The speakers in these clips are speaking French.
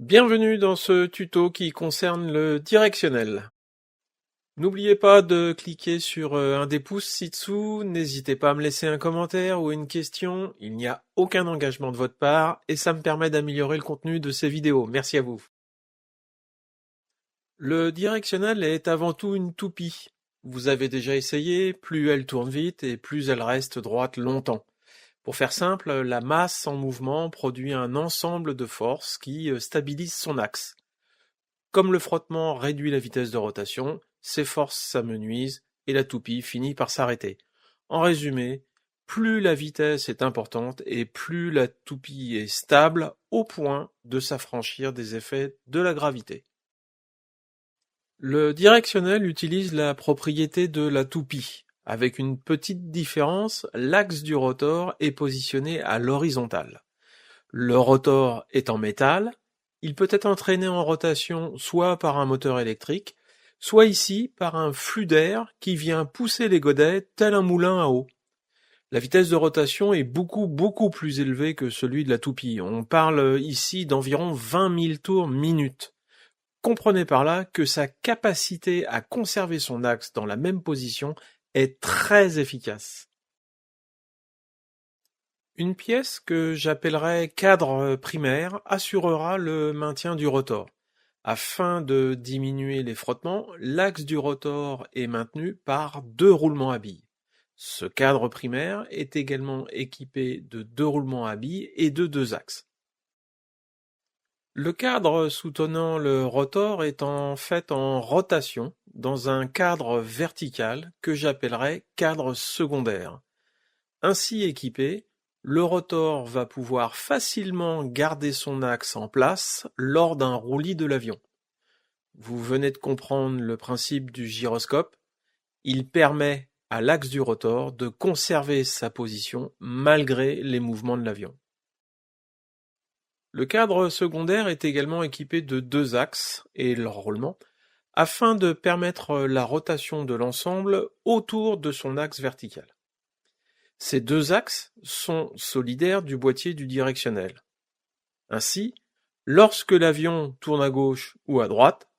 Bienvenue dans ce tuto qui concerne le directionnel. N'oubliez pas de cliquer sur un des pouces ci-dessous, n'hésitez pas à me laisser un commentaire ou une question, il n'y a aucun engagement de votre part et ça me permet d'améliorer le contenu de ces vidéos. Merci à vous. Le directionnel est avant tout une toupie. Vous avez déjà essayé, plus elle tourne vite et plus elle reste droite longtemps. Pour faire simple, la masse en mouvement produit un ensemble de forces qui stabilisent son axe. Comme le frottement réduit la vitesse de rotation, ces forces s'amenuisent et la toupie finit par s'arrêter. En résumé, plus la vitesse est importante et plus la toupie est stable au point de s'affranchir des effets de la gravité. Le directionnel utilise la propriété de la toupie. Avec une petite différence, l'axe du rotor est positionné à l'horizontale. Le rotor est en métal, il peut être entraîné en rotation soit par un moteur électrique, soit ici par un flux d'air qui vient pousser les godets tel un moulin à eau. La vitesse de rotation est beaucoup plus élevée que celui de la toupie. On parle ici d'environ 20 000 tours minute. Comprenez par là que sa capacité à conserver son axe dans la même position est très efficace. Une pièce que j'appellerai cadre primaire assurera le maintien du rotor. Afin de diminuer les frottements, l'axe du rotor est maintenu par deux roulements à billes. Ce cadre primaire est également équipé de deux roulements à billes et de deux axes. Le cadre soutenant le rotor est en fait en rotation dans un cadre vertical que j'appellerai cadre secondaire. Ainsi équipé, le rotor va pouvoir facilement garder son axe en place lors d'un roulis de l'avion. Vous venez de comprendre le principe du gyroscope. Il permet à l'axe du rotor de conserver sa position malgré les mouvements de l'avion. Le cadre secondaire est également équipé de deux axes et leur roulement afin de permettre la rotation de l'ensemble autour de son axe vertical. Ces deux axes sont solidaires du boîtier du directionnel. Ainsi, lorsque l'avion tourne à gauche ou à droite,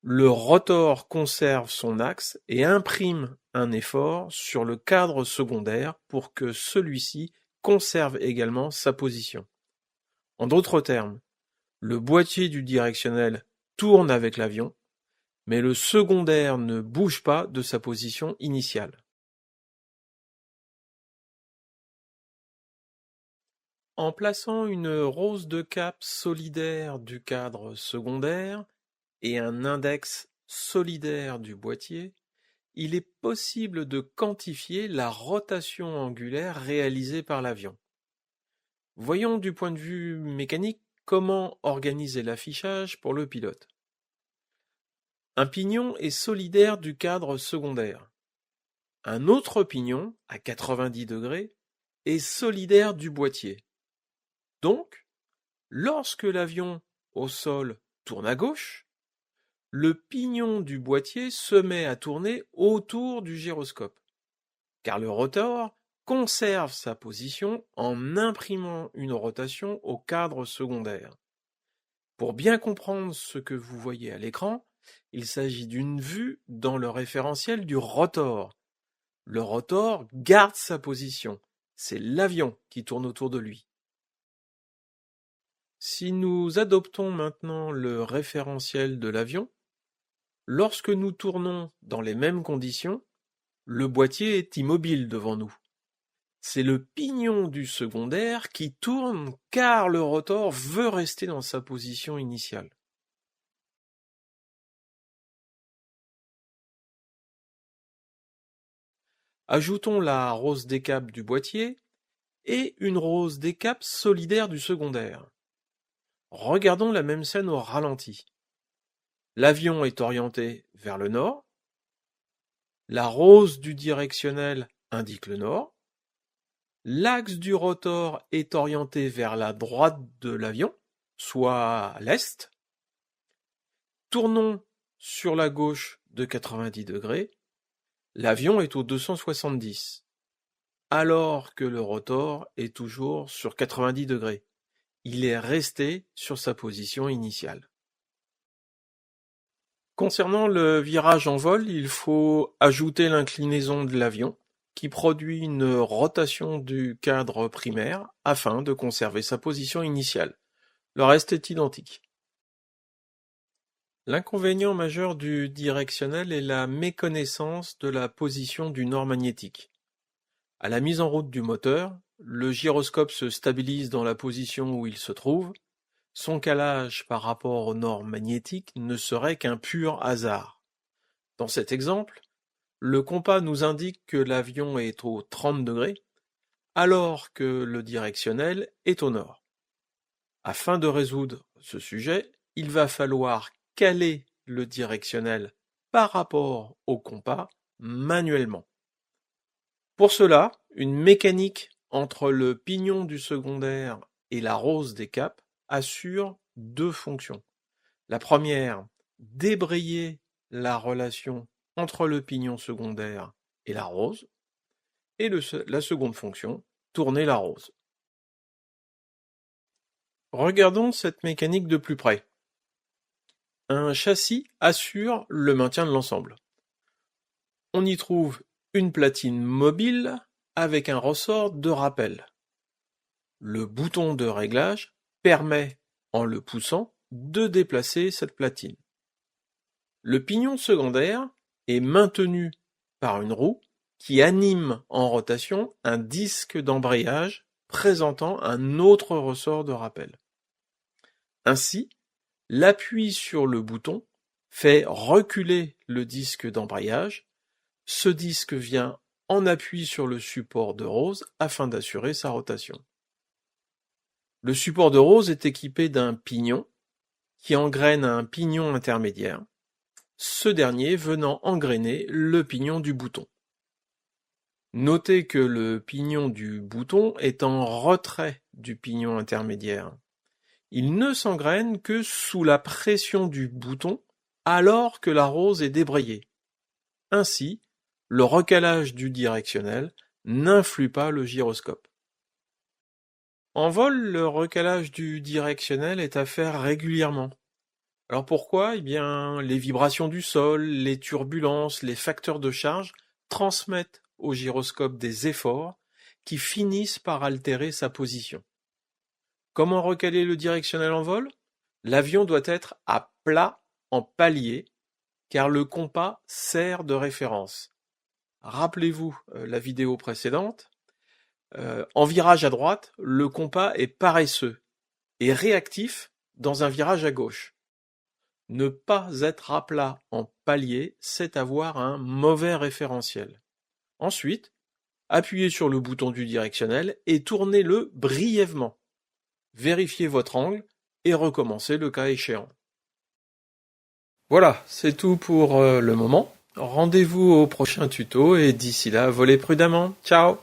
le rotor conserve son axe et imprime un effort sur le cadre secondaire pour que celui-ci conserve également sa position. En d'autres termes, le boîtier du directionnel tourne avec l'avion, mais le secondaire ne bouge pas de sa position initiale. En plaçant une rose de cap solidaire du cadre secondaire et un index solidaire du boîtier, il est possible de quantifier la rotation angulaire réalisée par l'avion. Voyons du point de vue mécanique comment organiser l'affichage pour le pilote. Un pignon est solidaire du cadre secondaire. Un autre pignon, à 90 degrés, est solidaire du boîtier. Donc, lorsque l'avion au sol tourne à gauche, le pignon du boîtier se met à tourner autour du gyroscope, car le rotor conserve sa position en imprimant une rotation au cadre secondaire. Pour bien comprendre ce que vous voyez à l'écran, il s'agit d'une vue dans le référentiel du rotor. Le rotor garde sa position, c'est l'avion qui tourne autour de lui. Si nous adoptons maintenant le référentiel de l'avion, lorsque nous tournons dans les mêmes conditions, le boîtier est immobile devant nous. C'est le pignon du secondaire qui tourne car le rotor veut rester dans sa position initiale. Ajoutons la rose décap du boîtier et une rose décap solidaire du secondaire. Regardons la même scène au ralenti. L'avion est orienté vers le nord. La rose du directionnel indique le nord. L'axe du rotor est orienté vers la droite de l'avion, soit à l'est. Tournons sur la gauche de 90 degrés. L'avion est au 270, alors que le rotor est toujours sur 90 degrés. il est resté sur sa position initiale. Concernant le virage en vol, il faut ajouter l'inclinaison de l'avion, qui produit une rotation du cadre primaire afin de conserver sa position initiale. Le reste est identique. L'inconvénient majeur du directionnel est la méconnaissance de la position du nord magnétique. À la mise en route du moteur, le gyroscope se stabilise dans la position où il se trouve. Son calage par rapport au nord magnétique ne serait qu'un pur hasard. Dans cet exemple, le compas nous indique que l'avion est au 30 degrés, alors que le directionnel est au nord. Afin de résoudre ce sujet, il va falloir caler le directionnel par rapport au compas manuellement. Pour cela, une mécanique entre le pignon du secondaire et la rose des caps assure deux fonctions. La première, débrayer la relation entre le pignon secondaire et la rose, et la seconde fonction, tourner la rose. Regardons cette mécanique de plus près. Un châssis assure le maintien de l'ensemble. On y trouve une platine mobile avec un ressort de rappel. Le bouton de réglage permet, en le poussant, de déplacer cette platine. Le pignon secondaire est maintenu par une roue qui anime en rotation un disque d'embrayage présentant un autre ressort de rappel. Ainsi, l'appui sur le bouton fait reculer le disque d'embrayage. Ce disque vient en appui sur le support de rose afin d'assurer sa rotation. Le support de rose est équipé d'un pignon qui engraine un pignon intermédiaire, ce dernier venant engrainer le pignon du bouton. Notez que le pignon du bouton est en retrait du pignon intermédiaire. Il ne s'engraine que sous la pression du bouton alors que la rose est débrayée. Ainsi, le recalage du directionnel n'influe pas le gyroscope. En vol, le recalage du directionnel est à faire régulièrement. Alors pourquoi ? Eh bien, les vibrations du sol, les turbulences, les facteurs de charge transmettent au gyroscope des efforts qui finissent par altérer sa position. Comment recaler le directionnel en vol ? L'avion doit être à plat en palier, car le compas sert de référence. Rappelez-vous la vidéo précédente. En virage à droite, le compas est paresseux et réactif dans un virage à gauche. Ne pas être à plat en palier, c'est avoir un mauvais référentiel. Ensuite, appuyez sur le bouton du directionnel et tournez-le brièvement. Vérifiez votre angle et recommencez le cas échéant. Voilà, c'est tout pour le moment. Rendez-vous au prochain tuto et d'ici là, volez prudemment. Ciao!